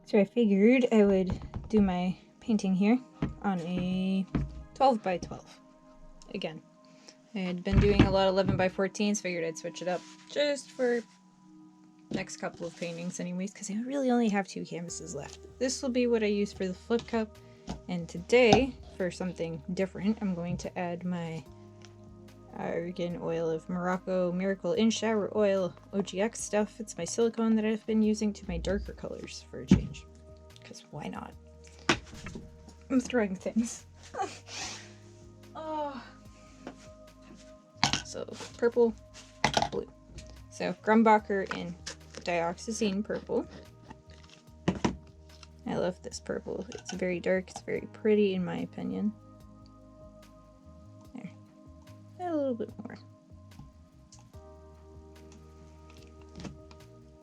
So I figured I would do my painting here on a 12 by 12. Again, I had been doing a lot of 11 by 14s, figured I'd switch it up just for next couple of paintings anyways, because I really only have 2 canvases left. This will be what I use for the flip cup, and today, for something different, I'm going to add my Argan Oil of Morocco Miracle In Shower Oil OGX stuff. It's my silicone that I've been using to my darker colors for a change. Because why not? I'm throwing things. Oh. So, purple, blue. So, Grumbacher in Dioxazine purple. I love this purple. It's very dark, it's very pretty in my opinion. There. A little bit more.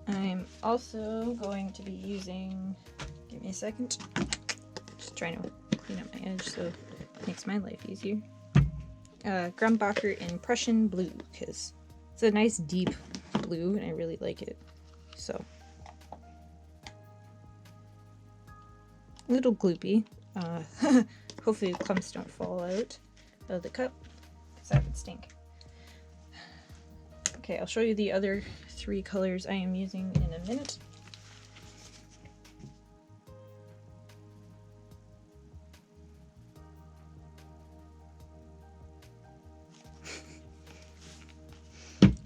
I'm also going to be using, give me a second, just trying to clean up my edge so it makes my life easier. Grumbacher in Prussian blue, because it's a nice deep blue and I really like it. So, a little gloopy. Hopefully the clumps don't fall out of the cup, because that would stink. Okay, I'll show you the other 3 colors I am using in a minute.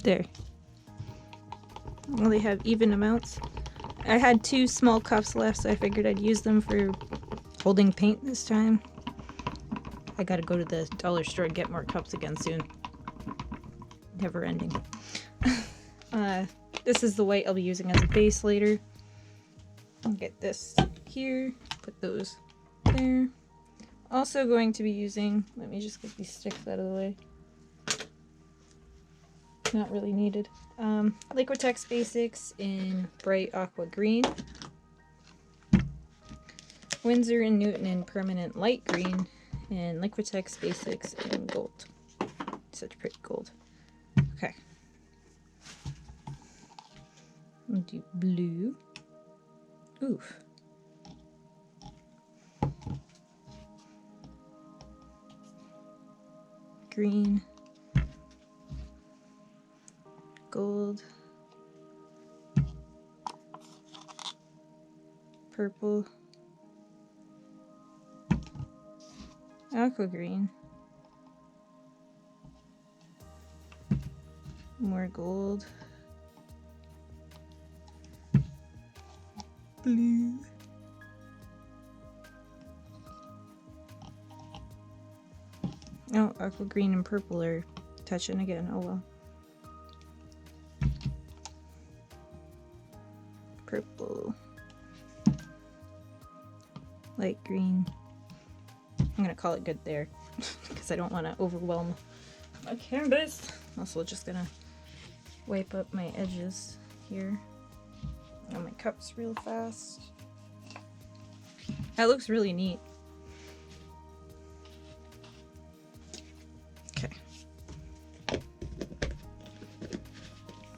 There. Well, they have even amounts. I had 2 small cups left, so I figured I'd use them for holding paint this time. I gotta go to the dollar store and get more cups again soon. Never ending. This is the white I'll be using as a base later. I'll get this here, put those there. Also going to be using, let me just get these sticks out of the way. Not really needed. Liquitex Basics in bright aqua green. Winsor & Newton in permanent light green. And Liquitex Basics in gold. Such pretty gold. Okay. I'll do blue. Oof. Green. Gold. Purple. Aqua green. More gold. Blue. Oh, aqua green and purple are touching again. Oh well. Purple. Light green. I'm gonna call it good there because I don't want to overwhelm my canvas. Also just gonna wipe up my edges here on my cups real fast. That looks really neat. Okay.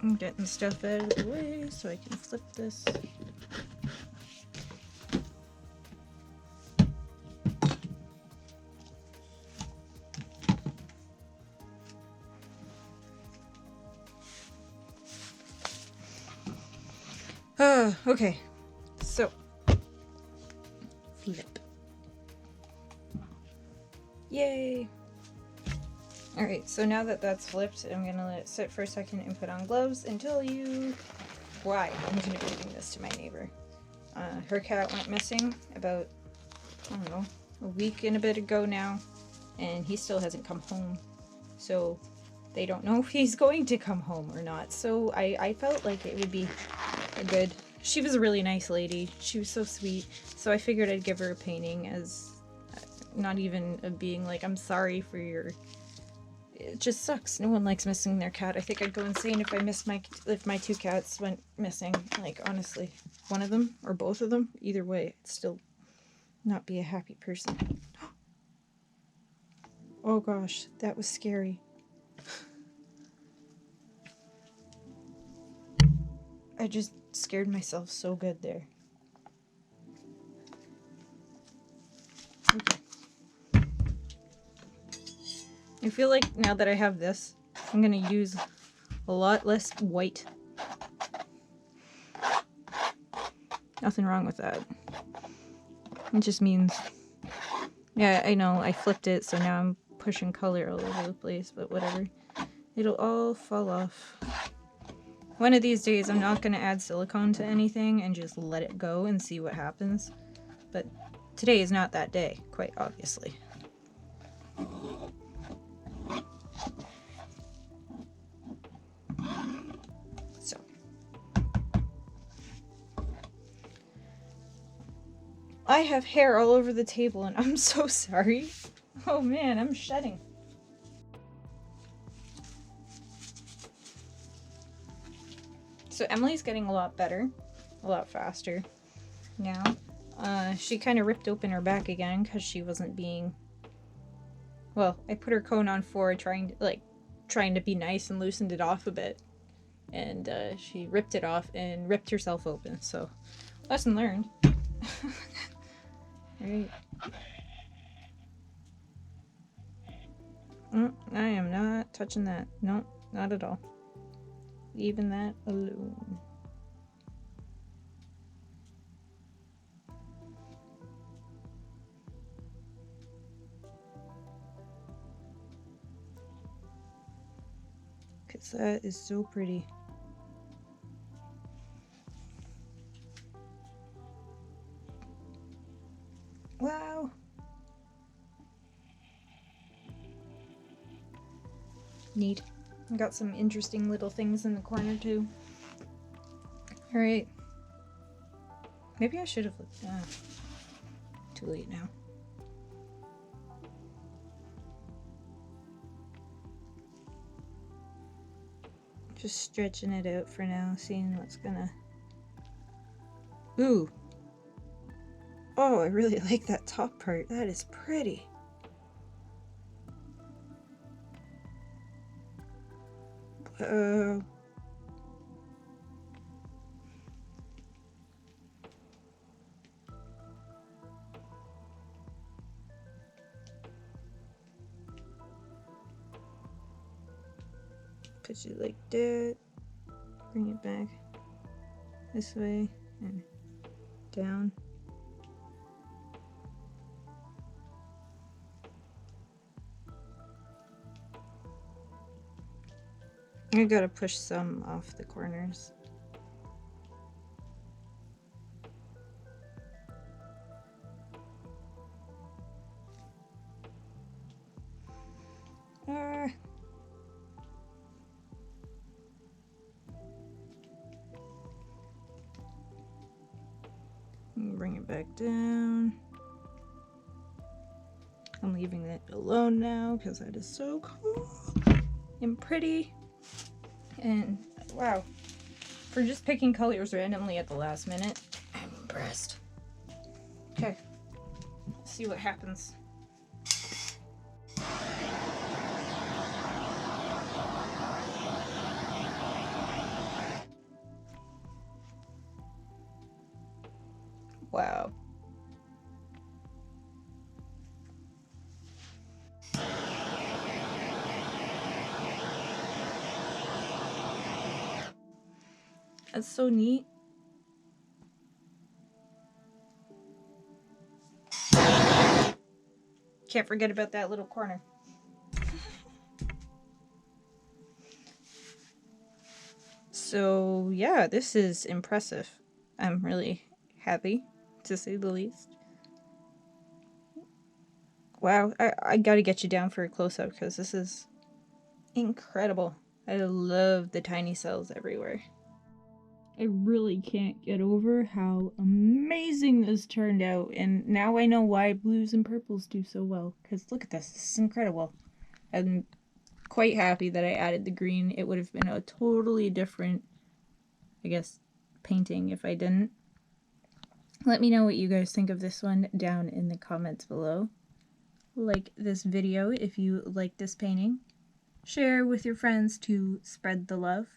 I'm getting stuff out of the way so I can flip this. Okay, so flip. Yay! Alright, so now that that's flipped, I'm gonna let it sit for a second and put on gloves and tell you why I'm gonna be giving this to my neighbor. Her cat went missing about, I don't know, a week and a bit ago now, and he still hasn't come home. So they don't know if he's going to come home or not. So I felt like it would be a good... She was a really nice lady. She was so sweet. So I figured I'd give her a painting as not even a being like, I'm sorry for your... It just sucks. No one likes missing their cat. I think I'd go insane if my 2 cats went missing. Like, honestly. One of them or both of them. Either way, I'd still not be a happy person. Oh gosh, that was scary. I just scared myself so good there. I feel like now that I have this, I'm gonna use a lot less white. Nothing wrong with that. It just means, yeah, I know I flipped it, so now I'm pushing color all over the place, but whatever. It'll all fall off. One of these days I'm not gonna add silicone to anything and just let it go and see what happens. But today is not that day, quite obviously. So. I have hair all over the table and I'm so sorry. Oh man, I'm shedding. So Emily's getting a lot better, a lot faster now. She kind of ripped open her back again because she wasn't being, well, I put her cone on for trying to be nice and loosened it off a bit. And she ripped it off and ripped herself open. So lesson learned. Alright. I am not touching that. Nope, not at all. Leaving that alone. Because that is so pretty. Wow. Neat. I got some interesting little things in the corner too. Alright. Maybe I should have looked. Too late now. Just stretching it out for now, seeing what's gonna... Ooh! Oh, I really like that top part. That is pretty. Put it like that. Bring it back this way and down. I gotta push some off the corners. Bring it back down. I'm leaving it alone now because that is so cool and pretty. And wow, for just picking colors randomly at the last minute, I'm impressed. Okay, let's see what happens. Wow. That's so neat. Can't forget about that little corner. So yeah, this is impressive. I'm really happy, to say the least. Wow, I gotta get you down for a close-up because this is incredible. I love the tiny cells everywhere. I really can't get over how amazing this turned out, and now I know why blues and purples do so well, because look at this, this is incredible. I'm quite happy that I added the green. It would have been a totally different, I guess, painting if I didn't. Let me know what you guys think of this one down in the comments below. Like this video if you like this painting. Share with your friends to spread the love.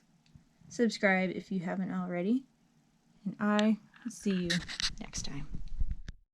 Subscribe if you haven't already. And I will see you next time.